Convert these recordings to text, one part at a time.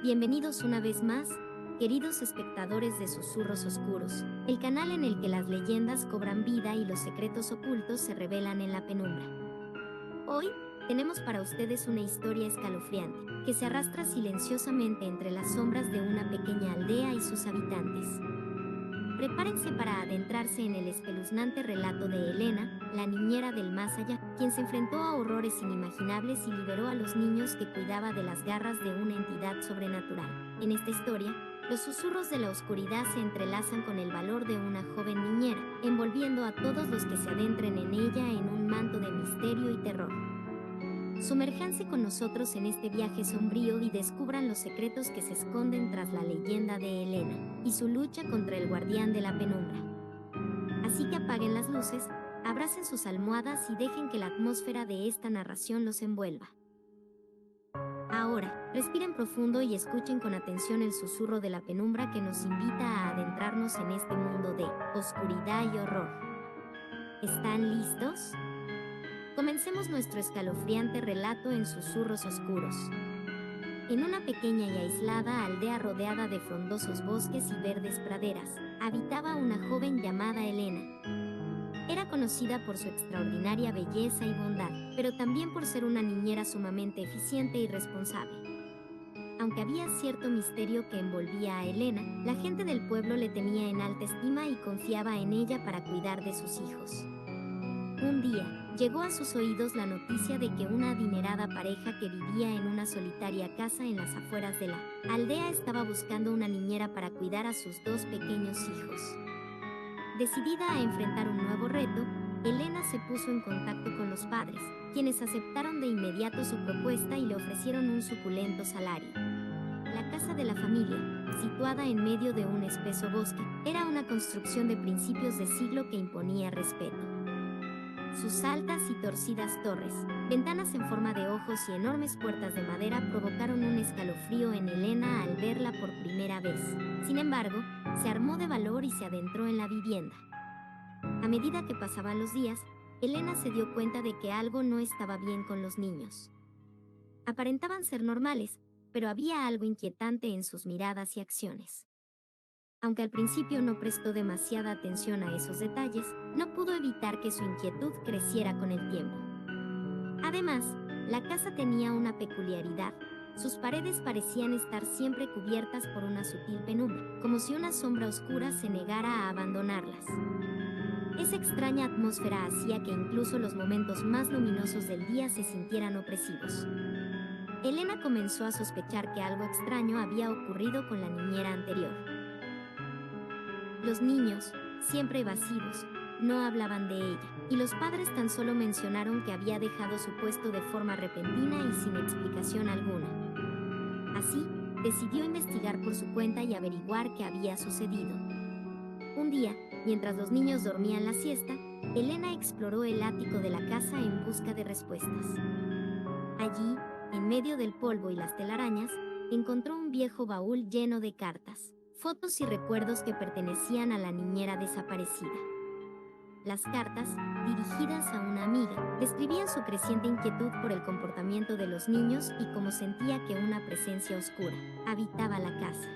Bienvenidos una vez más, queridos espectadores de Susurros Oscuros, el canal en el que las leyendas cobran vida y los secretos ocultos se revelan en la penumbra. Hoy, tenemos para ustedes una historia escalofriante, que se arrastra silenciosamente entre las sombras de una pequeña aldea y sus habitantes. Prepárense para adentrarse en el espeluznante relato de Elena, la niñera del más allá, quien se enfrentó a horrores inimaginables y liberó a los niños que cuidaba de las garras de una entidad sobrenatural. En esta historia, los susurros de la oscuridad se entrelazan con el valor de una joven niñera, envolviendo a todos los que se adentren en ella en un manto de misterio y terror. Sumérjanse con nosotros en este viaje sombrío y descubran los secretos que se esconden tras la leyenda de Elena y su lucha contra el guardián de la penumbra. Así que apaguen las luces, abracen sus almohadas y dejen que la atmósfera de esta narración los envuelva. Ahora, respiren profundo y escuchen con atención el susurro de la penumbra que nos invita a adentrarnos en este mundo de oscuridad y horror. ¿Están listos? Comencemos nuestro escalofriante relato en Susurros Oscuros. En una pequeña y aislada aldea rodeada de frondosos bosques y verdes praderas, habitaba una joven llamada Elena. Era conocida por su extraordinaria belleza y bondad, pero también por ser una niñera sumamente eficiente y responsable. Aunque había cierto misterio que envolvía a Elena, la gente del pueblo le tenía en alta estima y confiaba en ella para cuidar de sus hijos. Un día, llegó a sus oídos la noticia de que una adinerada pareja que vivía en una solitaria casa en las afueras de la aldea estaba buscando una niñera para cuidar a sus dos pequeños hijos. Decidida a enfrentar un nuevo reto, Elena se puso en contacto con los padres, quienes aceptaron de inmediato su propuesta y le ofrecieron un suculento salario. La casa de la familia, situada en medio de un espeso bosque, era una construcción de principios de siglo que imponía respeto. Sus altas y torcidas torres, ventanas en forma de ojos y enormes puertas de madera provocaron un escalofrío en Elena al verla por primera vez. Sin embargo, se armó de valor y se adentró en la vivienda. A medida que pasaban los días, Elena se dio cuenta de que algo no estaba bien con los niños. Aparentaban ser normales, pero había algo inquietante en sus miradas y acciones. Aunque al principio no prestó demasiada atención a esos detalles, no pudo evitar que su inquietud creciera con el tiempo. Además, la casa tenía una peculiaridad. Sus paredes parecían estar siempre cubiertas por una sutil penumbra, como si una sombra oscura se negara a abandonarlas. Esa extraña atmósfera hacía que incluso los momentos más luminosos del día se sintieran opresivos. Elena comenzó a sospechar que algo extraño había ocurrido con la niñera anterior. Los niños, siempre evasivos, no hablaban de ella, y los padres tan solo mencionaron que había dejado su puesto de forma repentina y sin explicación alguna. Así, decidió investigar por su cuenta y averiguar qué había sucedido. Un día, mientras los niños dormían la siesta, Elena exploró el ático de la casa en busca de respuestas. Allí, en medio del polvo y las telarañas, encontró un viejo baúl lleno de cartas, fotos y recuerdos que pertenecían a la niñera desaparecida. Las cartas, dirigidas a una amiga, describían su creciente inquietud por el comportamiento de los niños y cómo sentía que una presencia oscura habitaba la casa.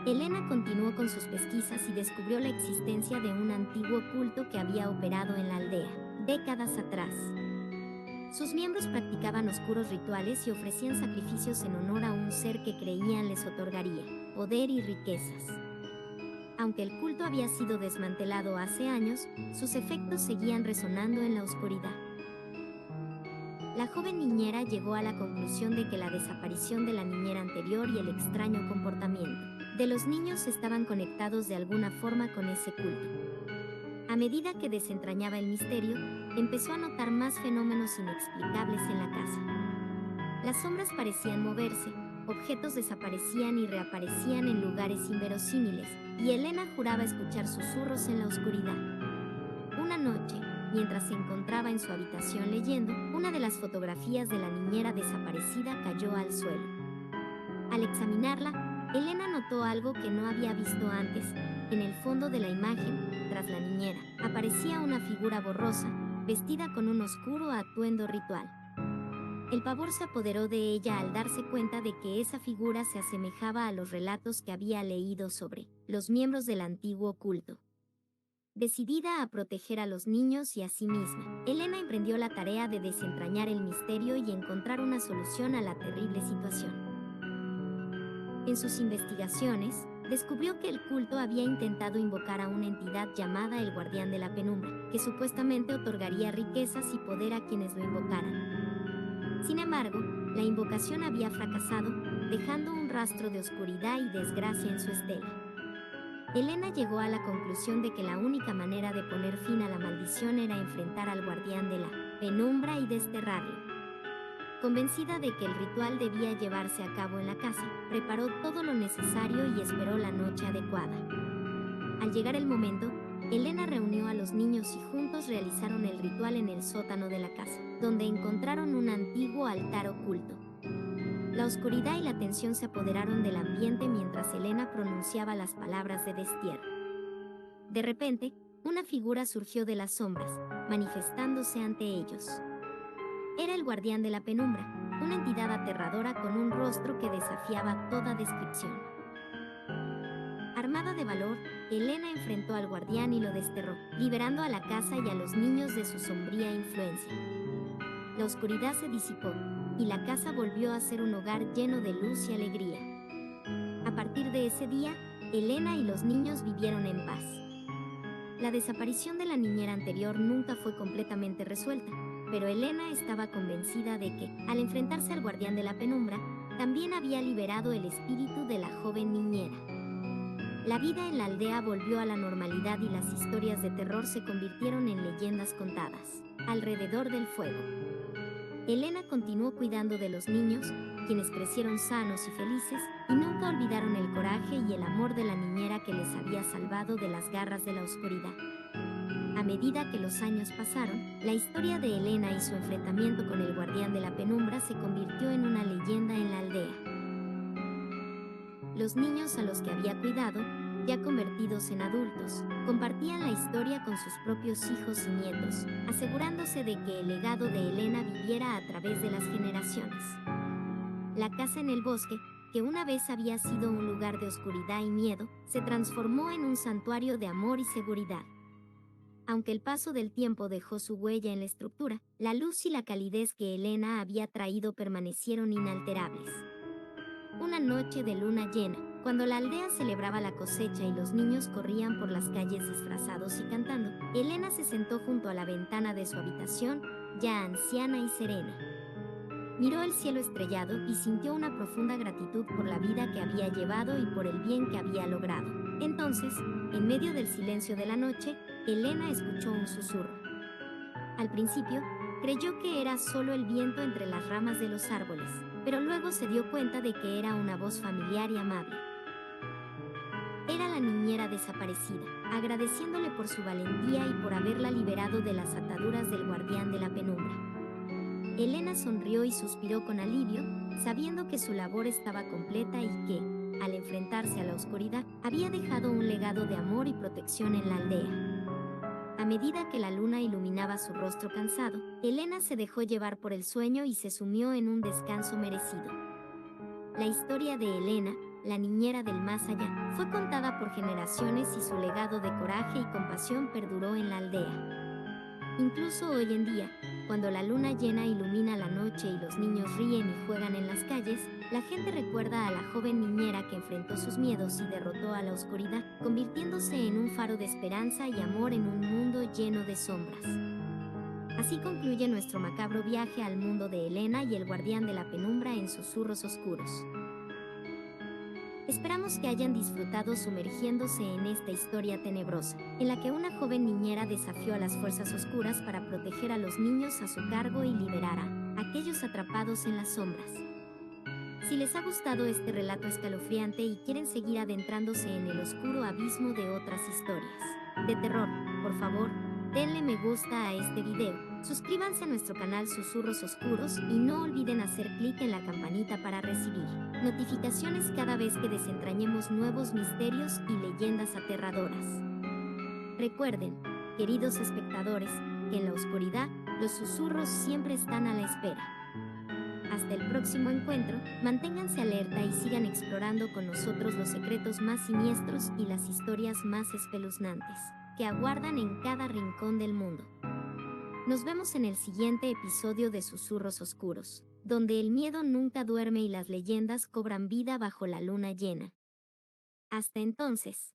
Elena continuó con sus pesquisas y descubrió la existencia de un antiguo culto que había operado en la aldea, décadas atrás. Sus miembros practicaban oscuros rituales y ofrecían sacrificios en honor a un ser que creían les otorgaría poder y riquezas. Aunque el culto había sido desmantelado hace años, sus efectos seguían resonando en la oscuridad. La joven niñera llegó a la conclusión de que la desaparición de la niñera anterior y el extraño comportamiento de los niños estaban conectados de alguna forma con ese culto. A medida que desentrañaba el misterio, empezó a notar más fenómenos inexplicables en la casa. Las sombras parecían moverse, objetos desaparecían y reaparecían en lugares inverosímiles, y Elena juraba escuchar susurros en la oscuridad. Una noche, mientras se encontraba en su habitación leyendo, una de las fotografías de la niñera desaparecida cayó al suelo. Al examinarla, Elena notó algo que no había visto antes. En el fondo de la imagen, tras la niñera, aparecía una figura borrosa, vestida con un oscuro atuendo ritual. El pavor se apoderó de ella al darse cuenta de que esa figura se asemejaba a los relatos que había leído sobre los miembros del antiguo culto. Decidida a proteger a los niños y a sí misma, Elena emprendió la tarea de desentrañar el misterio y encontrar una solución a la terrible situación. En sus investigaciones, descubrió que el culto había intentado invocar a una entidad llamada el Guardián de la Penumbra, que supuestamente otorgaría riquezas y poder a quienes lo invocaran. Sin embargo, la invocación había fracasado, dejando un rastro de oscuridad y desgracia en su estela. Elena llegó a la conclusión de que la única manera de poner fin a la maldición era enfrentar al Guardián de la Penumbra y desterrarlo. Convencida de que el ritual debía llevarse a cabo en la casa, preparó todo lo necesario y esperó la noche adecuada. Al llegar el momento, Elena reunió a los niños y juntos realizaron el ritual en el sótano de la casa, donde encontraron un antiguo altar oculto. La oscuridad y la tensión se apoderaron del ambiente mientras Elena pronunciaba las palabras de destierro. De repente, una figura surgió de las sombras, manifestándose ante ellos. Era el Guardián de la Penumbra, una entidad aterradora con un rostro que desafiaba toda descripción. Armada de valor, Elena enfrentó al guardián y lo desterró, liberando a la casa y a los niños de su sombría influencia. La oscuridad se disipó, y la casa volvió a ser un hogar lleno de luz y alegría. A partir de ese día, Elena y los niños vivieron en paz. La desaparición de la niñera anterior nunca fue completamente resuelta, pero Elena estaba convencida de que, al enfrentarse al Guardián de la Penumbra, también había liberado el espíritu de la joven niñera. La vida en la aldea volvió a la normalidad y las historias de terror se convirtieron en leyendas contadas alrededor del fuego. Elena continuó cuidando de los niños, quienes crecieron sanos y felices, y nunca olvidaron el coraje y el amor de la niñera que les había salvado de las garras de la oscuridad. A medida que los años pasaron, la historia de Elena y su enfrentamiento con el Guardián de la Penumbra se convirtió en una leyenda en la aldea. Los niños a los que había cuidado, ya convertidos en adultos, compartían la historia con sus propios hijos y nietos, asegurándose de que el legado de Elena viviera a través de las generaciones. La casa en el bosque, que una vez había sido un lugar de oscuridad y miedo, se transformó en un santuario de amor y seguridad. Aunque el paso del tiempo dejó su huella en la estructura, la luz y la calidez que Elena había traído permanecieron inalterables. Una noche de luna llena, cuando la aldea celebraba la cosecha y los niños corrían por las calles disfrazados y cantando, Elena se sentó junto a la ventana de su habitación, ya anciana y serena. Miró el cielo estrellado y sintió una profunda gratitud por la vida que había llevado y por el bien que había logrado. Entonces, en medio del silencio de la noche, Elena escuchó un susurro. Al principio, creyó que era solo el viento entre las ramas de los árboles, pero luego se dio cuenta de que era una voz familiar y amable. Era la niñera desaparecida, agradeciéndole por su valentía y por haberla liberado de las ataduras del Guardián de la Penumbra. Elena sonrió y suspiró con alivio, sabiendo que su labor estaba completa y que, al enfrentarse a la oscuridad, había dejado un legado de amor y protección en la aldea. A medida que la luna iluminaba su rostro cansado, Elena se dejó llevar por el sueño y se sumió en un descanso merecido. La historia de Elena, la niñera del más allá, fue contada por generaciones y su legado de coraje y compasión perduró en la aldea. Incluso hoy en día, cuando la luna llena ilumina la noche y los niños ríen y juegan en las calles, la gente recuerda a la joven niñera que enfrentó sus miedos y derrotó a la oscuridad, convirtiéndose en un faro de esperanza y amor en un mundo lleno de sombras. Así concluye nuestro macabro viaje al mundo de Elena y el Guardián de la Penumbra en Susurros Oscuros. Esperamos que hayan disfrutado sumergiéndose en esta historia tenebrosa, en la que una joven niñera desafió a las fuerzas oscuras para proteger a los niños a su cargo y liberar a aquellos atrapados en las sombras. Si les ha gustado este relato escalofriante y quieren seguir adentrándose en el oscuro abismo de otras historias de terror, por favor, denle me gusta a este video, suscríbanse a nuestro canal Susurros Oscuros y no olviden hacer clic en la campanita para recibir notificaciones cada vez que desentrañemos nuevos misterios y leyendas aterradoras. Recuerden, queridos espectadores, que en la oscuridad, los susurros siempre están a la espera. Hasta el próximo encuentro, manténganse alerta y sigan explorando con nosotros los secretos más siniestros y las historias más espeluznantes que aguardan en cada rincón del mundo. Nos vemos en el siguiente episodio de Susurros Oscuros, donde el miedo nunca duerme y las leyendas cobran vida bajo la luna llena. Hasta entonces.